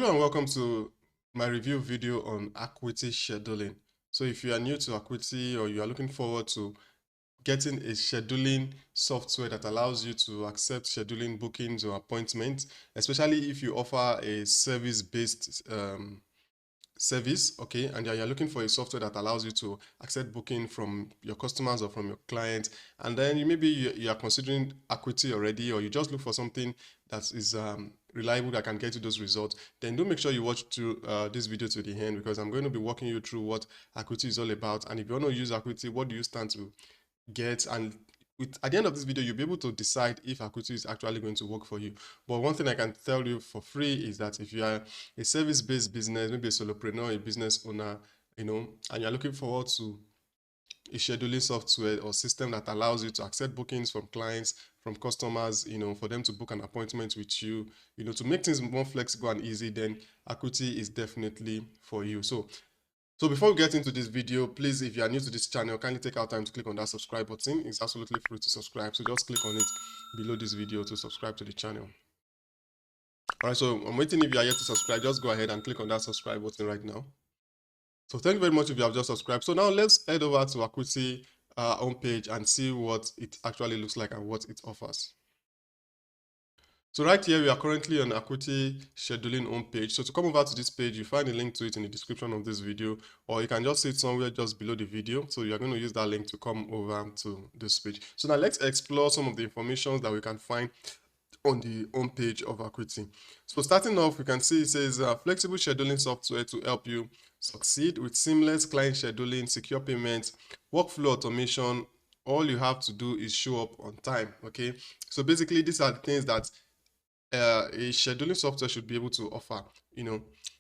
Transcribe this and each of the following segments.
Hello and welcome to my review video on Acuity Scheduling. So if you are new to Acuity or you are looking forward to getting a scheduling software that allows you to accept scheduling bookings or appointments, especially if you offer a service-based service, okay, and you're looking for a software that allows you to accept booking from your customers or from your clients, and then you are considering Acuity already, or you just look for something that is reliable that can get you those results, then do make sure you watch through this video to the end, because I'm going to be walking you through what Acuity is all about. And if you want to use Acuity, what do you stand to get, and at the end of this video you'll be able to decide if Acuity is actually going to work for you. But one thing I can tell you for free is that if you are a service-based business, maybe a solopreneur, a business owner, and you're looking forward to a scheduling software or system that allows you to accept bookings from clients, from customers, for them to book an appointment with you, to make things more flexible and easy, then Acuity is definitely for you. So before we get into this video, please, if you are new to this channel, kindly take out time to click on that subscribe button. It's absolutely free to subscribe. So just click on it below this video to subscribe to the channel. All right, so I'm waiting. If you are yet to subscribe, just go ahead and click on that subscribe button right now. So thank you very much if you have just subscribed. So now let's head over to Acuity homepage and see what it actually looks like and what it offers. So right here, we are currently on Acuity Scheduling homepage. So to come over to this page, you find a link to it in the description of this video, or you can just see it somewhere just below the video. So you're going to use that link to come over to this page. So now let's explore some of the information that we can find on the homepage of Acuity. So starting off, we can see it says flexible scheduling software to help you succeed with seamless client scheduling, secure payments, workflow automation. All you have to do is show up on time. Okay, so basically these are the things that a scheduling software should be able to offer,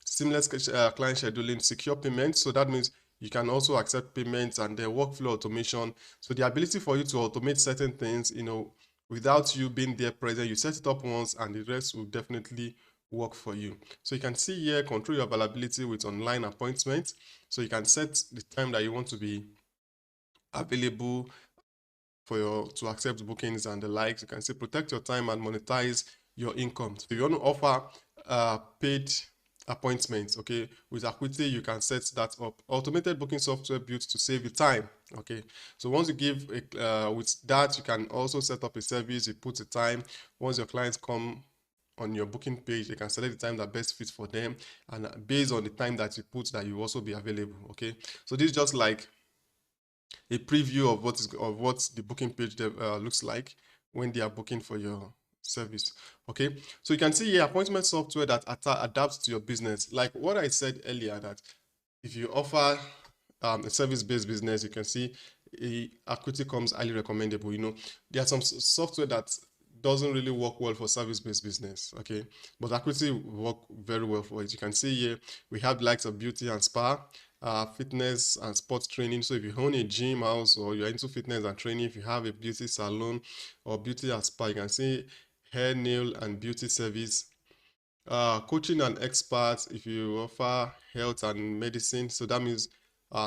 seamless client scheduling, secure payments. So that means you can also accept payments, and the workflow automation. So the ability for you to automate certain things, without you being there present. You set it up once and the rest will definitely work for you. So you can see here, control your availability with online appointments. So you can set the time that you want to be available to accept bookings and the likes. You can say protect your time and monetize your income. So you want to offer paid appointments, okay? With Acuity, you can set that up. Automated booking software built to save you time, okay? So once you give with that, you can also set up a service. You put a time. Once your clients come on your booking page, they can select the time that best fits for them, and based on the time that you put, that you also be available, okay? So this is just like a preview of what the booking page looks like when they are booking for your service. Okay, so you can see here appointment software that adapts to your business. Like what I said earlier, that if you offer a service-based business, you can see Acuity comes highly recommendable. There are some software that doesn't really work well for service-based business, okay, but Acuity work very well for it. You can see here we have the likes of beauty and spa, fitness and sports training. So if you own a gym house or you're into fitness and training, if you have a beauty salon or beauty and spa, you can see hair, nail and beauty service. Coaching and experts, if you offer health and medicine, so that means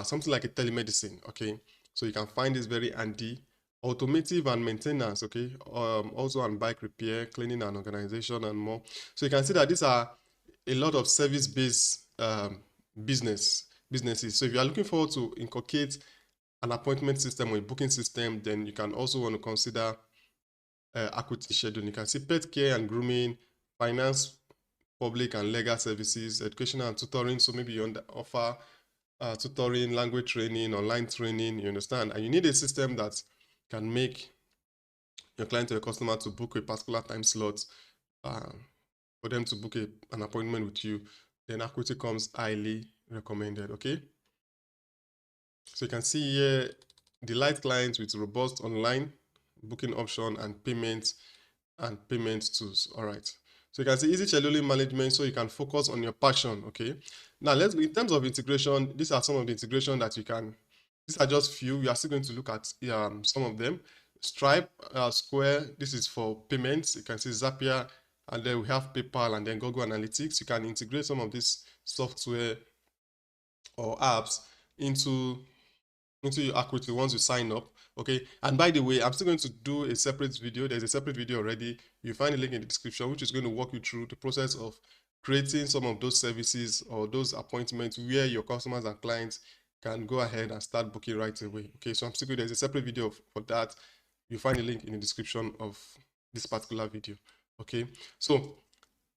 something like a telemedicine, okay, so you can find this very handy. Automotive and maintenance, okay, also on bike repair, cleaning and organization and more. So you can see that these are a lot of service-based businesses. So if you are looking forward to inculcate an appointment system or a booking system, then you can also want to consider Acuity Scheduling. You can see pet care and grooming, finance, public and legal services, educational and tutoring. So maybe you offer tutoring, language training, online training, you understand? And you need a system that can make your client or your customer to book a particular time slot for them to book an appointment with you. Then Acuity comes highly recommended, okay? So you can see here, delight clients with robust online booking option and payment tools. All right. So you can see easy scheduling management, so you can focus on your passion. Okay. Now in terms of integration, these are some of the integration that you can. These are just few. We are still going to look at some of them. Stripe, Square. This is for payments. You can see Zapier, and then we have PayPal, and then Google Analytics. You can integrate some of this software or apps into your Acuity once you sign up. Okay, and by the way, I'm still going to do a separate video. There's a separate video already. You find a link in the description, which is going to walk you through the process of creating some of those services or those appointments where your customers and clients can go ahead and start booking right away. Okay, so I'm still, there's a separate video for that. You find a link in the description of this particular video. Okay, so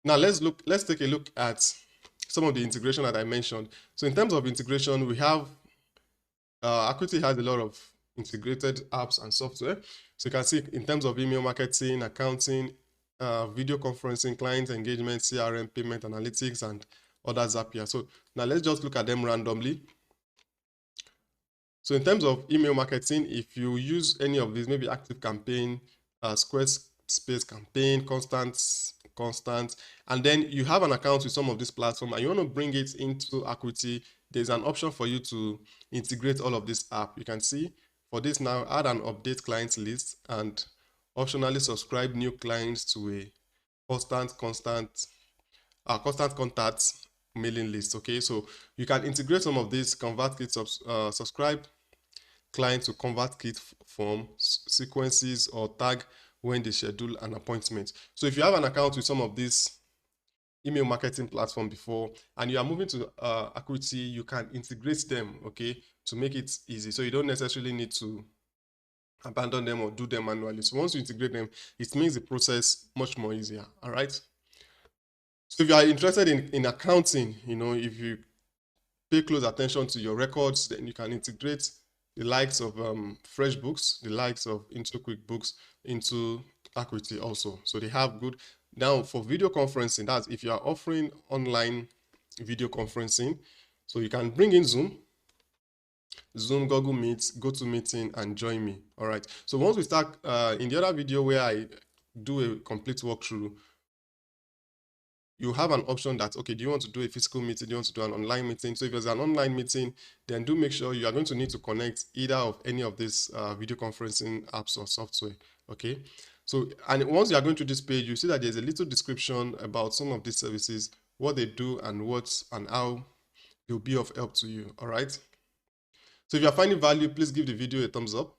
now let's take a look at some of the integration that I mentioned. So in terms of integration, we have Acuity has a lot of integrated apps and software. So you can see in terms of email marketing, accounting, video conferencing, client engagement, CRM, payment analytics, and others up here. So now let's just look at them randomly. So in terms of email marketing, if you use any of these, maybe Active Campaign, Squarespace Campaign, Constant, and then you have an account with some of these platforms and you want to bring it into Acuity, there's an option for you to integrate all of this app. You can see for this now, add an update client list and optionally subscribe new clients to a constant contact mailing list. Okay, so you can integrate some of these ConvertKit subscribe client to ConvertKit form sequences or tag when they schedule an appointment. So if you have an account with some of these email marketing platform before and you are moving to Acuity, you can integrate them, okay, to make it easy. So you don't necessarily need to abandon them or do them manually. So once you integrate them, it makes the process much more easier. All right. So if you are interested in accounting, if you pay close attention to your records, then you can integrate the likes of FreshBooks, the likes of Into QuickBooks into Acuity also. So they have good. Now for video conferencing, that's if you are offering online video conferencing, so you can bring in Zoom, Google Meet, GoToMeeting, and Join Me. All right. So once we start in the other video where I do a complete walkthrough, you have an option that, okay, do you want to do a physical meeting? Do you want to do an online meeting? So if there's an online meeting, then do make sure you are going to need to connect either of any of these video conferencing apps or software, okay? So, and once you are going to this page, you see that there's a little description about some of these services, what they do and how they'll be of help to you, all right? So if you're finding value, please give the video a thumbs up.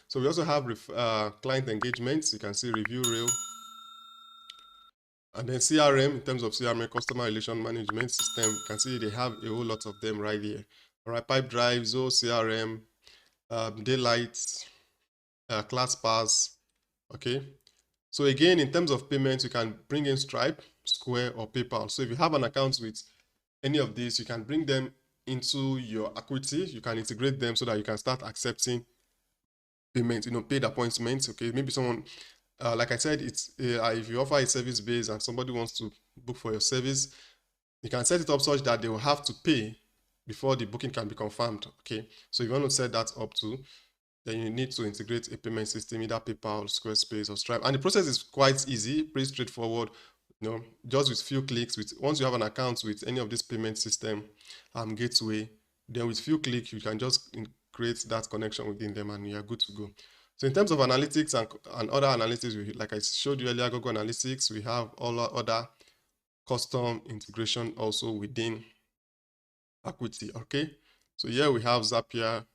So we also have client engagements. You can see review reel. And then CRM, in terms of CRM, customer relation management system, you can see they have a whole lot of them right here. All right, Pipe Drive, Zoho CRM, Daylight, ClassPass, okay? So again, in terms of payments, you can bring in Stripe, Square, or PayPal. So if you have an account with any of these, you can bring them into your Acuity. You can integrate them so that you can start accepting payments, paid appointments, okay? Maybe someone, like I said, it's if you offer a service base and somebody wants to book for your service, you can set it up such that they will have to pay before the booking can be confirmed, okay? So if you want to set that up too, then you need to integrate a payment system, either PayPal, Squarespace, or Stripe. And the process is quite easy, pretty straightforward, just with few clicks. Once you have an account with any of this payment system gateway, then with few clicks, you can just create that connection within them and you are good to go. So in terms of analytics and other analytics, like I showed you earlier, Google Analytics, we have all other custom integration also within Acuity, okay? So here we have Zapier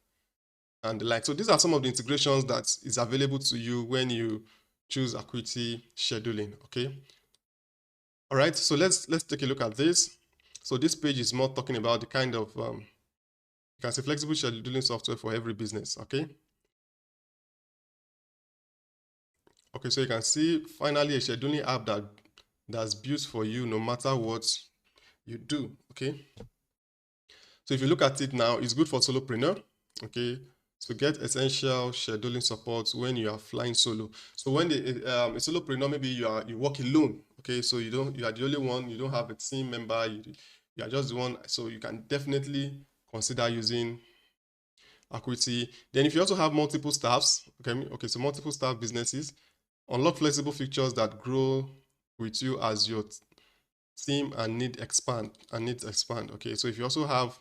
and the like. So these are some of the integrations that is available to you when you choose Acuity Scheduling, okay? All right, so let's take a look at this. So this page is more talking about the kind of, you can say flexible scheduling software for every business, okay? Okay, so you can see finally a scheduling app that's built for you no matter what you do, okay? So if you look at it now, it's good for solopreneur, okay? So get essential scheduling support when you are flying solo. So when a solopreneur, maybe you work alone, okay? So you are the only one, you don't have a team member, you are just the one. So you can definitely consider using Acuity. Then if you also have multiple staffs, okay, so multiple staff businesses, unlock flexible features that grow with you as your team and needs expand. Okay, so if you also have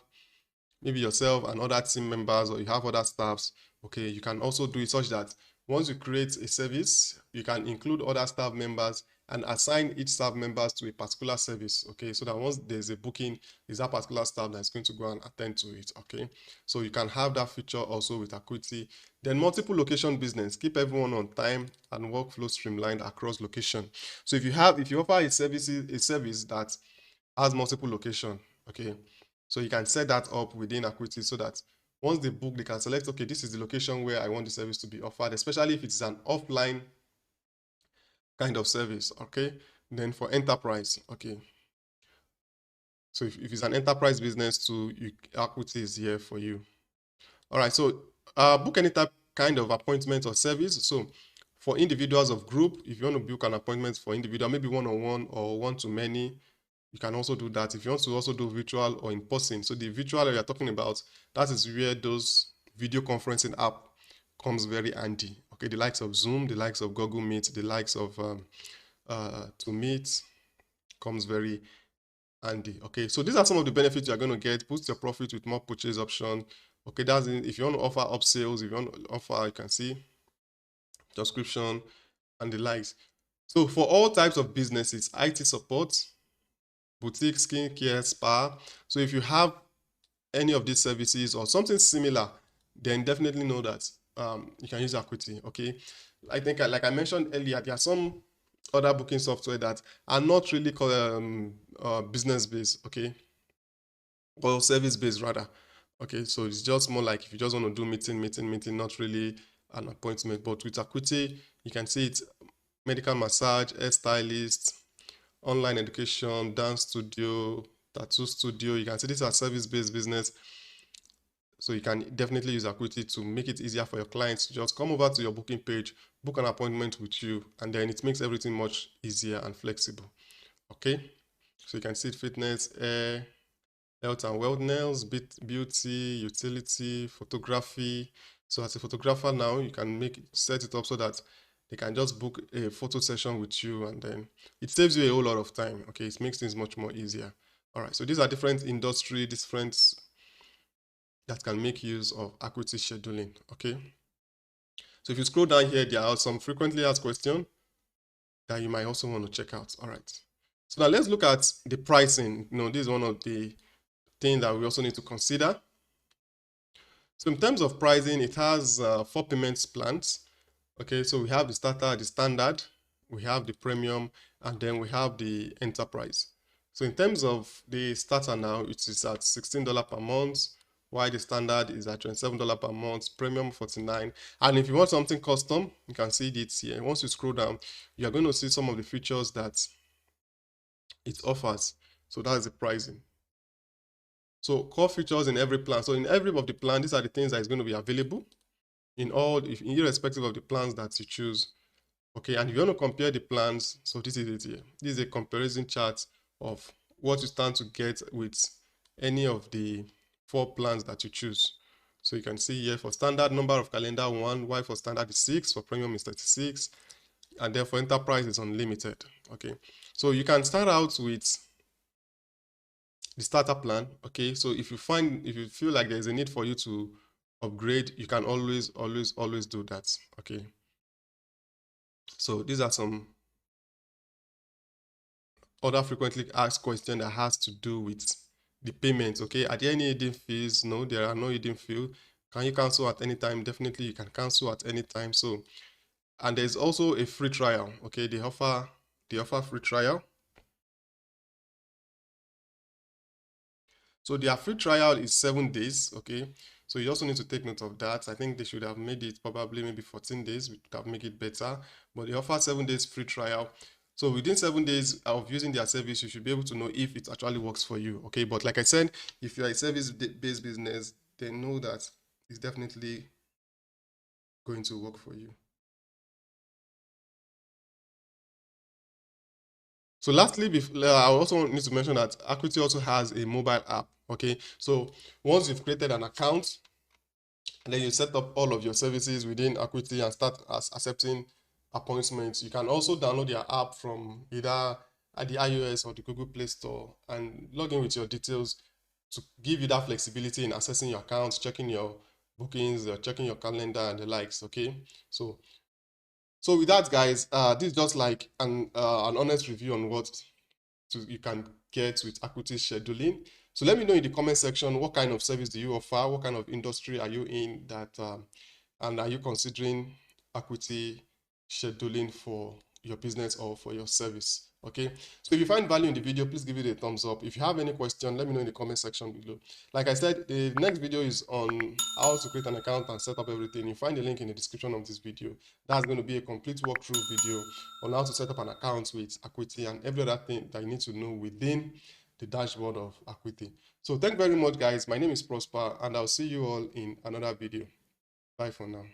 maybe yourself and other team members, or you have other staffs, okay, you can also do it such that once you create a service, you can include other staff members and assign each staff members to a particular service, okay, so that once there's a booking, is that particular staff that's going to go and attend to it, okay? So you can have that feature also with Acuity. Then multiple location business, keep everyone on time and workflow streamlined across location. So if you offer a service that has multiple location. Okay, so you can set that up within Acuity so that once they book, they can select, okay, this is the location where I want the service to be offered, especially if it's an offline kind of service. Okay, then for enterprise, okay, so if it's an enterprise business too, Acuity is here for you. All right, so book any type kind of appointment or service. So for individuals of group, if you want to book an appointment for individual, maybe one-on-one or one-to-many, you can also do that. If you want to also do virtual or in person, so the virtual we are talking about, that is where those video conferencing app comes very handy. Okay, the likes of Zoom, the likes of Google Meet, the likes of to Meet comes very handy. Okay, so these are some of the benefits you are going to get. Boost your profit with more purchase option. Okay, that's if you want to offer upsells, if you want to offer, you can see subscription and the likes. So for all types of businesses, IT support, boutique, skincare, spa. So if you have any of these services or something similar, then definitely know that you can use Acuity. Okay, I think like I mentioned earlier, there are some other booking software that are not really business based. Okay, or service based rather. Okay, so it's just more like if you just want to do meeting, not really an appointment. But with Acuity, you can see it's medical massage, hairstylist, online education, dance studio, tattoo studio. You can see these are service-based business. So you can definitely use Acuity to make it easier for your clients to just come over to your booking page, book an appointment with you, and then it makes everything much easier and flexible. Okay, so you can see fitness, health and wellness, beauty, utility, photography. So as a photographer now, you can set it up so that they can just book a photo session with you, and then it saves you a whole lot of time. Okay, it makes things much more easier. All right, so these are different industry, different that can make use of Acuity scheduling. Okay, so if you scroll down here, there are some frequently asked questions that you might also want to check out. All right, so now let's look at the pricing. This is one of the things that we also need to consider. So in terms of pricing, it has 4 payments plans. Okay, so we have the starter, the standard, we have the premium, and then we have the enterprise. So in terms of the starter now, it is at $16 per month, while the standard is at $27 per month, premium $49. And if you want something custom, you can see it here. Once you scroll down, you're going to see some of the features that it offers. So that's the pricing. So core features in every plan. So in every of the plan, these are the things that is going to be available in irrespective of the plans that you choose. Okay, and if you want to compare the plans, so this is it here. This is a comparison chart of what you stand to get with any of the 4 plans that you choose. So you can see here for standard number of calendar 1, while for standard is 6, for premium is 36, and then for enterprise is unlimited. Okay, so you can start out with the starter plan. Okay, so if you feel like there's a need for you to upgrade, you can always do that. Okay, so these are some other frequently asked questions that has to do with the payment. Okay, are there any hidden fees? No, there are no hidden fees. Can you cancel at any time? Definitely you can cancel at any time. So, and there's also a free trial. Okay, they offer free trial. So their free trial is 7 days. Okay, so you also need to take note of that. I think they should have made it probably maybe 14 days. We could have made it better, but they offer 7 days free trial. So within 7 days of using their service, you should be able to know if it actually works for you. Okay, but like I said, if you're a service-based business, they know that it's definitely going to work for you. So lastly, I also need to mention that Acuity also has a mobile app. Okay, so once you've created an account, and then you set up all of your services within Acuity and start accepting appointments, you can also download your app from either at the iOS or the Google Play Store and log in with your details to give you that flexibility in accessing your accounts, checking your bookings, checking your calendar and the likes. Okay, so with that, guys, this is just like an honest review on what you can get with Acuity scheduling. So let me know in the comment section, what kind of service do you offer? What kind of industry are you in that, and are you considering Acuity scheduling for your business or for your service? Okay, so if you find value in the video, please give it a thumbs up. If you have any question, let me know in the comment section below. Like I said, the next video is on how to create an account and set up everything. You find the link in the description of this video. That's going to be a complete walkthrough video on how to set up an account with Acuity and every other thing that you need to know within the dashboard of Acuity. So thank you very much, guys. My name is Prosper, and I'll see you all in another video. Bye for now.